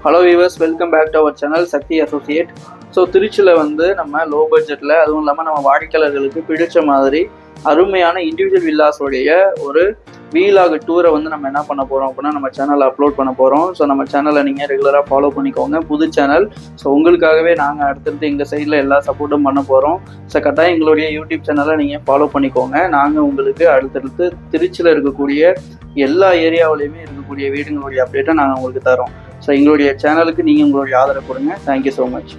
Hello viewers, welcome back to our channel Sakthi associate. So திருச்சியில் நம்ம low பட்ஜெட்டில், அதுவும் இல்லாமல் நம்ம வாடிக்கையாளர்களுக்கு பிடிச்ச மாதிரி அருமையான இண்டிவிஜுவல் வில்லாஸோடைய ஒரு வீலாக் டூரை நம்ம என்ன பண்ண போகிறோம் அப்படின்னா நம்ம சேனலில் அப்லோட் பண்ண போகிறோம். ஸோ நம்ம சேனலை நீங்கள் ரெகுலராக ஃபாலோ பண்ணிக்கோங்க. புது சேனல். ஸோ உங்களுக்காகவே நாங்கள் அடுத்தடுத்து எங்கள் சைடில் எல்லா சப்போர்ட்டும் பண்ண போகிறோம். ஸோ கட்டாயம் எங்களுடைய யூடியூப் சேனலை நீங்கள் ஃபாலோ பண்ணிக்கோங்க. நாங்கள் உங்களுக்கு அடுத்தடுத்து திருச்சியில் இருக்கக்கூடிய எல்லா ஏரியாவிலையுமே இருக்கக்கூடிய வீடுங்களுடைய அப்டேட்டை நாங்கள் உங்களுக்கு தரோம். ஸோ எங்களுடைய சேனலுக்கு நீங்கள் உங்களுடைய ஆதரவு கொடுங்க. Thank you so much.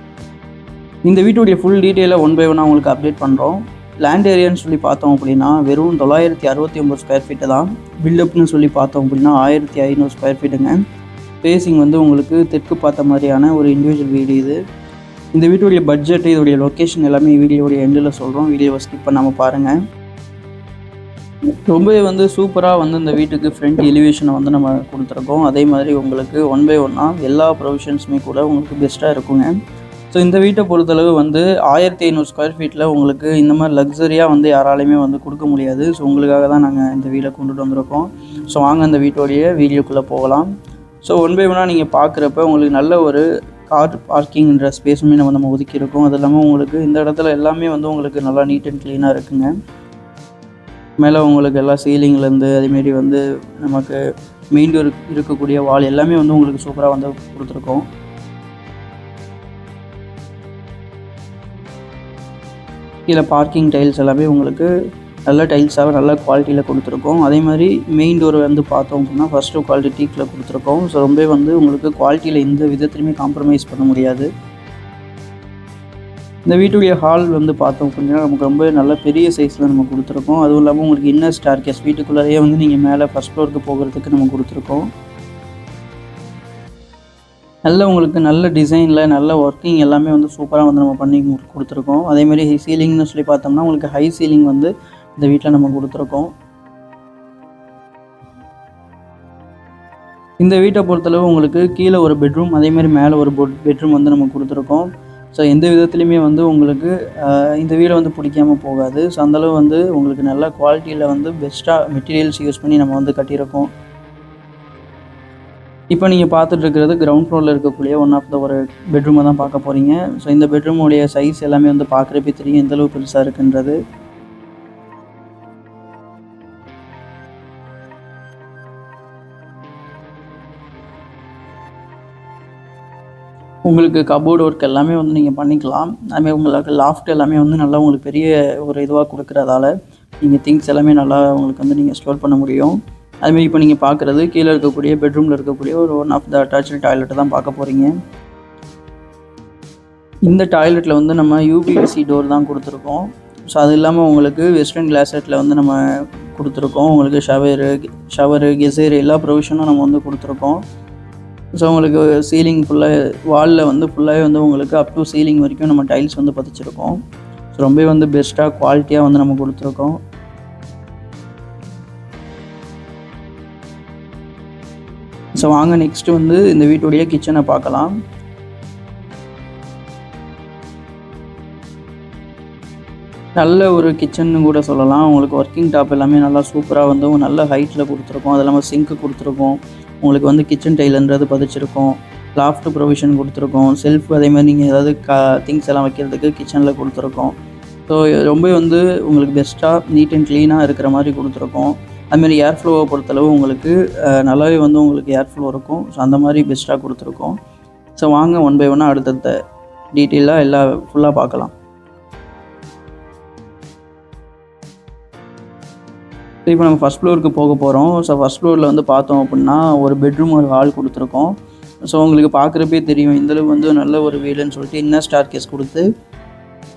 இந்த வீட்டுடைய ஃபுல் டீட்டெயிலாக ஒன் பை ஒன்னாக உங்களுக்கு அப்டேட் பண்ணுறோம். லேண்ட் ஏரியான்னு சொல்லி பார்த்தோம் அப்படின்னா வெறும் 969 ஸ்கொயர் ஃபீட்டு தான். பில்டப்னு சொல்லி பார்த்தோம் அப்படின்னா 1500 ஸ்கொயர் ஃபீட்டுங்க. ஃபேஸிங் உங்களுக்கு தெற்கு பார்த்த மாதிரியான ஒரு இண்டிவிஜுவல் வீடு இது. இந்த வீட்டுடைய பட்ஜெட், இதோடைய லொக்கேஷன் எல்லாமே வீடியோடைய எண்டில் சொல்கிறோம். வீடியோவை ஸ்கிப் பண்ணாமல் பாருங்கள். ரொம்பவே சூப்பராக இந்த வீட்டுக்கு ஃப்ரண்ட் எலிவேஷனை நம்ம கொடுத்துருக்கோம். அதே மாதிரி உங்களுக்கு ஒன் பை ஒன்னாக எல்லா ப்ரொவிஷன்ஸுமே கூட உங்களுக்கு பெஸ்ட்டாக இருக்குங்க. ஸோ இந்த வீட்டை பொறுத்தளவு 1500 ஸ்கொயர் ஃபீட்டில் உங்களுக்கு இந்த மாதிரி லக்ஸரியாக யாராலையுமே கொடுக்க முடியாது. ஸோ உங்களுக்காக தான் நாங்கள் இந்த வீடை கொண்டுட்டு வந்திருக்கோம். ஸோ வாங்க இந்த வீட்டோடைய வீடியோக்குள்ளே போகலாம். ஸோ ஒன் பை ஒன்னாக நீங்கள் பார்க்குறப்ப உங்களுக்கு நல்ல ஒரு கார் பார்க்கிங்ன்ற ஸ்பேஸுமே நம்ம ஒதுக்கியிருக்கோம். அது இல்லாமல் உங்களுக்கு இந்த இடத்துல எல்லாமே உங்களுக்கு நல்லா நீட் அண்ட் க்ளீனாக இருக்குங்க. மேலே உங்களுக்கு எல்லா சீலிங்லேருந்து அதேமாரி நமக்கு மெயின் டோர் இருக்கக்கூடிய வால் எல்லாமே உங்களுக்கு சூப்பராக கொடுத்துருக்கோம். கீழே பார்க்கிங் டைல்ஸ் எல்லாமே உங்களுக்கு நல்ல டைல்ஸாக நல்ல குவாலிட்டியில் கொடுத்துருக்கோம். அதே மாதிரி மெயின் டோர் பார்த்தோம் அப்படின்னா ஃபஸ்ட்டு குவாலிட்டி டீக்கில் கொடுத்துருக்கோம். ஸோ ரொம்ப உங்களுக்கு குவாலிட்டியில் எந்த விதத்துலையுமே காம்ப்ரமைஸ் பண்ண முடியாது. இந்த வீட்டுடைய ஹால் பார்த்தோம் அப்படின்னா நமக்கு ரொம்ப நல்ல பெரிய சைஸில் நம்ம கொடுத்துருக்கோம். அதுவும் இல்லாமல் உங்களுக்கு இன்னர் ஸ்டேர்கேஸ் வீட்டுக்குள்ளேயே நீங்கள் மேலே ஃபஸ்ட் ஃப்ளோருக்கு போகிறதுக்கு நம்ம கொடுத்துருக்கோம். உங்களுக்கு நல்ல டிசைனில் நல்ல ஒர்க்கிங் எல்லாமே சூப்பராக நம்ம பண்ணி கொடுத்துருக்கோம். அதேமாதிரி சீலிங்னு சொல்லி பார்த்தோம்னா உங்களுக்கு ஹை சீலிங் இந்த வீட்டில் நம்ம கொடுத்துருக்கோம். இந்த வீட்டை பொறுத்தளவு உங்களுக்கு கீழே ஒரு பெட்ரூம், அதேமாதிரி மேலே ஒரு பெட்ரூம் நம்ம கொடுத்துருக்கோம். ஸோ எந்த விதத்துலையுமே உங்களுக்கு இந்த வீடை பிடிக்காமல் போகாது. ஸோ அந்தளவு உங்களுக்கு நல்ல குவாலிட்டியில் பெஸ்ட்டாக மெட்டீரியல்ஸ் யூஸ் பண்ணி நம்ம கட்டியிருக்கோம். இப்போ நீங்கள் பார்த்துட்டு இருக்கிறது கிரவுண்ட் ஃப்ளோரில் இருக்கக்கூடிய ஒன் ஆஃப் த ஒரு பெட்ரூமை தான் பார்க்க போகிறீங்க. ஸோ இந்த பெட்ரூமுடைய சைஸ் எல்லாமே பார்க்குறப்பே தெரியும் எந்தளவு பெருசாக இருக்குன்றது. உங்களுக்கு கபோர்டு ஒர்க் எல்லாமே நீங்கள் பண்ணிக்கலாம். அதுமாதிரி உங்களுக்கு லாஃப்ட் எல்லாமே நல்லா உங்களுக்கு பெரிய ஒரு இதுவாக கொடுக்குறதால நீங்கள் திங்ஸ் எல்லாமே நல்லா உங்களுக்கு நீங்கள் ஸ்டோர் பண்ண முடியும். அதுமாதிரி இப்போ நீங்கள் பார்க்குறது கீழே இருக்கக்கூடிய பெட்ரூமில் இருக்கக்கூடிய ஒரு ஒன் ஆஃப் த அட்டாச்சு டாய்லெட்டை தான் பார்க்க போகிறீங்க. இந்த டாய்லெட்டில் நம்ம யூபிவிசி டோர் தான் கொடுத்துருக்கோம். ஸோ அது இல்லாமல் உங்களுக்கு வெஸ்டர்ன் கிளாஸெட்டில் நம்ம கொடுத்துருக்கோம். உங்களுக்கு ஷவரு கெசேர் எல்லா ப்ரொவிஷனும் நம்ம கொடுத்துருக்கோம். ஸோ உங்களுக்கு சீலிங் ஃபுல்லாக வாலில் ஃபுல்லாகவே உங்களுக்கு அப் டு சீலிங் வரைக்கும் நம்ம டைல்ஸ் பதிச்சிருக்கோம். ஸோ ரொம்ப பெஸ்ட்டாக குவாலிட்டியாக நம்ம கொடுத்துருக்கோம். ஸோ வாங்க நெக்ஸ்ட்டு இந்த வீட்டுடைய கிச்சனை பார்க்கலாம். நல்ல ஒரு கிச்சன்னு கூட சொல்லலாம். உங்களுக்கு ஒர்க்கிங் டாப் எல்லாமே நல்லா சூப்பராக நல்ல ஹைட்டில் கொடுத்துருக்கோம். அது இல்லாமல் சிங்க்கு கொடுத்துருக்கோம். உங்களுக்கு கிச்சன் டைல்ன்றது பதிச்சிருக்கோம். லாஃப்ட் ப்ரொவிஷன் கொடுத்துருக்கோம். செல்ஃப் அதேமாதிரி நீங்கள் ஏதாவது திங்ஸ் எல்லாம் வைக்கிறதுக்கு கிச்சனில் கொடுத்துருக்கோம். ஸோ ரொம்ப உங்களுக்கு பெஸ்ட்டாக நீட் அண்ட் க்ளீனாக இருக்கிற மாதிரி கொடுத்துருக்கோம். அதுமாதிரி ஏர் ஃப்ளோவை பொறுத்தளவு உங்களுக்கு நல்லாவே உங்களுக்கு ஏர் ஃப்ளோ இருக்கும். ஸோ அந்த மாதிரி பெஸ்ட்டாக கொடுத்துருக்கோம். ஸோ வாங்க ஒன் பை ஒன்னாக அடுத்தடுத்த டீட்டெயிலாக எல்லாம் ஃபுல்லாக பார்க்கலாம். இப்போ நம்ம ஃபஸ்ட் ஃப்ளோருக்கு போக போகிறோம். ஸோ ஃபஸ்ட் ஃப்ளோரில் பார்த்தோம் அப்படின்னா ஒரு பெட்ரூம் ஒரு ஹால் கொடுத்துருக்கோம். ஸோ உங்களுக்கு பார்க்குறப்பே தெரியும் இந்தளவு நல்ல ஒரு வீடுன்னு சொல்லிட்டு இன்னர் ஸ்டேர்கேஸ் கொடுத்து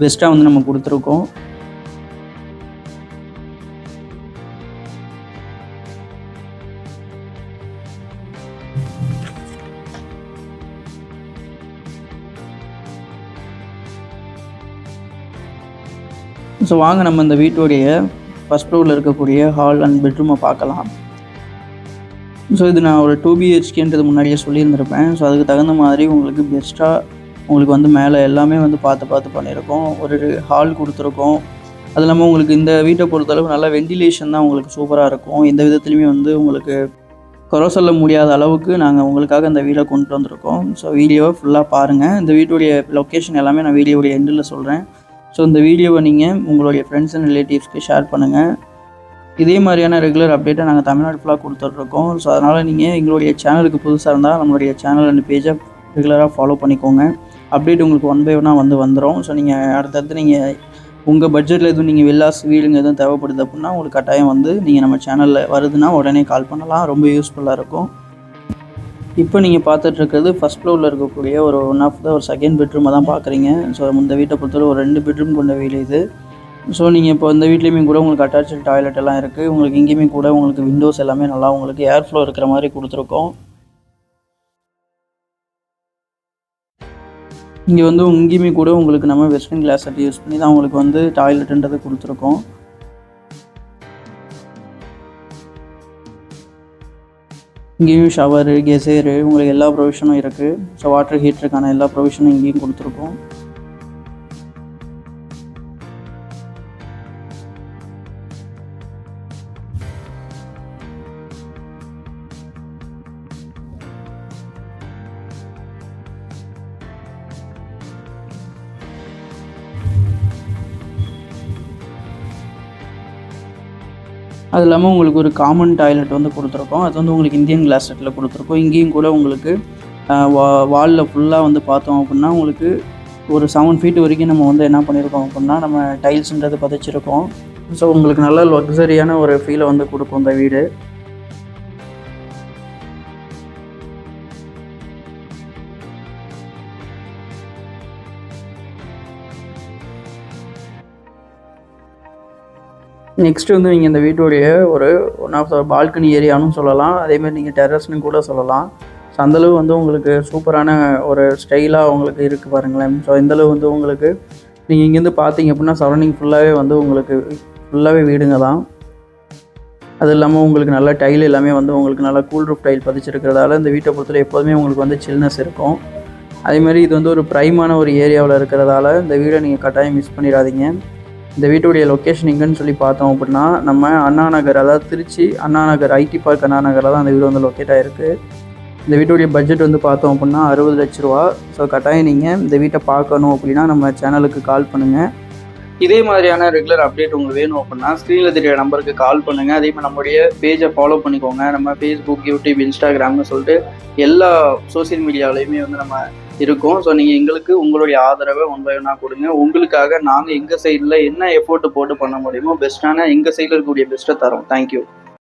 பெஸ்ட்டாக நம்ம கொடுத்துருக்கோம். ஸோ வாங்க நம்ம இந்த வீட்டுடைய ஃபஸ்ட் ஃப்ளோரில் இருக்கக்கூடிய ஹால் அண்ட் பெட்ரூமை பார்க்கலாம். ஸோ இது நான் ஒரு 2 BHKன்றது முன்னாடியே சொல்லியிருந்திருப்பேன். ஸோ அதுக்கு தகுந்த மாதிரி உங்களுக்கு பெஸ்ட்டாக உங்களுக்கு மேலே எல்லாமே பார்த்து பண்ணியிருக்கோம். ஒரு ஹால் கொடுத்துருக்கோம். அது இல்லாமல் உங்களுக்கு இந்த வீட்டை பொறுத்தளவு நல்லா வெண்டிலேஷன் தான் உங்களுக்கு சூப்பராக இருக்கும். எந்த விதத்துலையுமே உங்களுக்கு குறை சொல்ல முடியாத அளவுக்கு நாங்கள் உங்களுக்காக இந்த வீடை கொண்டு வந்திருக்கோம். ஸோ வீடியோவை ஃபுல்லாக பாருங்கள். இந்த வீட்டுடைய லொக்கேஷன் எல்லாமே நான் வீடியோடைய எண்டில் சொல்கிறேன். ஸோ இந்த வீடியோவை நீங்கள் உங்களுடைய ஃப்ரெண்ட்ஸ் அண்ட் ரிலேட்டிவ்ஸ்க்கு ஷேர் பண்ணுங்கள். இதே மாதிரியான ரெகுலர் அப்டேட்டை நாங்கள் தமிழ்நாடு ஃபுல்லாக கொடுத்துட்ருக்கோம். ஸோ அதனால் நீங்கள் எங்களுடைய சேனலுக்கு புதுசாக இருந்தால் நம்மளுடைய சேனல் அண்ட் பேஜை ரெகுலராக ஃபாலோ பண்ணிக்கோங்க. அப்டேட் உங்களுக்கு 1 by 1 வந்துடும். ஸோ நீங்கள் அடுத்தடுத்து நீங்கள் உங்கள் பட்ஜெட்டில் எதுவும் நீங்கள் வில்லாஸ் வீடுங்க எதுவும் தேவைப்படுது அப்படின்னா உங்களுக்கு கட்டாயம் நீங்கள் நம்ம சேனலில் வருதுன்னா உடனே கால் பண்ணலாம். ரொம்ப யூஸ்ஃபுல்லாக இருக்கும். இப்போ நீங்கள் பார்த்துட்ருக்கிறது ஃபஸ்ட் ஃப்ளோரில் இருக்கக்கூடிய ஒரு ஒரு செகண்ட் பெட்ரூமை தான் பார்க்குறீங்க. ஸோ இந்த வீட்டை பொறுத்தவரை ஒரு 2 பெட்ரூம் கொண்ட வீடு இது. ஸோ நீங்கள் இப்போ இந்த வீட்லேயுமே கூட உங்களுக்கு அட்டாச்சு டாய்லெட் எல்லாம் இருக்குது. உங்களுக்கு இங்கேயுமே கூட உங்களுக்கு விண்டோஸ் எல்லாமே நல்லா உங்களுக்கு ஏர் ஃப்ளோ இருக்கிற மாதிரி கொடுத்துருக்கோம். இங்கே இங்கேயுமே கூட உங்களுக்கு நம்ம வெஸ்டர்ன் கிளாஸ் செட் யூஸ் பண்ணி தான் உங்களுக்கு டாய்லெட்டுன்றது கொடுத்துருக்கோம். இங்கேயும் ஷவரு, கெசேரு உங்களுக்கு எல்லா ப்ரொவிஷனும் இருக்குது. ஸோ வாட்டர் ஹீட்டருக்கான எல்லா ப்ரொவிஷனும் இங்கேயும் கொடுத்துருக்கோம். அது இல்லாமல் உங்களுக்கு ஒரு காமன் டாய்லெட் கொடுத்துருக்கோம். அது உங்களுக்கு இந்தியன் கிளாஸ் செட்டில் கொடுத்துருக்கோம். இங்கேயும் கூட உங்களுக்கு வாலில் ஃபுல்லாக பார்த்தோம் அப்படின்னா உங்களுக்கு ஒரு 7 feet வரைக்கும் நம்ம என்ன பண்ணியிருக்கோம் அப்படின்னா நம்ம டைல்ஸுன்றது பதிச்சிருக்கோம். ஸோ உங்களுக்கு நல்ல லக்ஸரியான ஒரு ஃபீலை கொடுக்கும் இந்த வீடு. நெக்ஸ்ட்டு நீங்கள் இந்த வீட்டுடைய ஒரு ஒன் ஆஃப் த பால்கனி ஏரியானும் சொல்லலாம். அதேமாதிரி நீங்கள் டெரஸ்னு கூட சொல்லலாம். ஸோ அந்தளவு உங்களுக்கு சூப்பரான ஒரு ஸ்டைலாக உங்களுக்கு இருக்குது பாருங்களேன். ஸோ இந்தளவு உங்களுக்கு நீங்கள் இங்கேருந்து பார்த்தீங்க அப்படின்னா சரௌண்டிங் ஃபுல்லாகவே உங்களுக்கு ஃபுல்லாகவே வீடுங்க தான். அது இல்லாமல் உங்களுக்கு நல்ல டைல் எல்லாமே உங்களுக்கு நல்லா கூல் ரூஃப் டைல் பதிச்சிருக்கிறதால இந்த வீட்டை பொறுத்தவரை எப்போதுமே உங்களுக்கு சில்னஸ் இருக்கும். அதேமாதிரி இது ஒரு ப்ரைமான ஒரு ஏரியாவில் இருக்கிறதால இந்த வீடை நீங்கள் கட்டாயம் மிஸ் பண்ணிடாதீங்க. இந்த வீட்டுடைய லொக்கேஷன் எங்கன்னு சொல்லி பார்த்தோம் அப்படின்னா நம்ம அண்ணா நகர், அதாவது திருச்சி அண்ணா நகர், ஐடி பார்க் அண்ணா நகரில் தான் அந்த வீடு லொக்கேட் ஆகிருக்கு. இந்த வீட்டுடைய பட்ஜெட் பார்த்தோம் அப்படின்னா 60 லட்ச ரூபா. ஸோ கட்டாயம் நீங்கள் இந்த வீட்டை பார்க்கணும் அப்படின்னா நம்ம சேனலுக்கு கால் பண்ணுங்கள். இதே மாதிரியான ரெகுலர் அப்டேட் உங்களுக்கு வேணும் அப்படின்னா ஸ்க்ரீனில் தெரிய நம்பருக்கு கால் பண்ணுங்கள். அதே மாதிரி நம்மளுடைய பேஜை ஃபாலோ பண்ணிக்கோங்க. நம்ம ஃபேஸ்புக், யூடியூப், இன்ஸ்டாகிராம்னு சொல்லிட்டு எல்லா சோசியல் மீடியாவிலையுமே நம்ம இருக்கும். ஸோ நீங்கள் எங்களுக்கு உங்களுடைய ஆதரவை 1 by 1 கொடுங்க. உங்களுக்காக நாங்கள் எங்கள் சைடில் என்ன எஃபோர்ட் போட்டு பண்ண முடியுமோ பெஸ்ட்டான எங்கள் சைடில் இருக்கக்கூடிய பெஸ்ட்டை தரோம். தேங்க்யூ.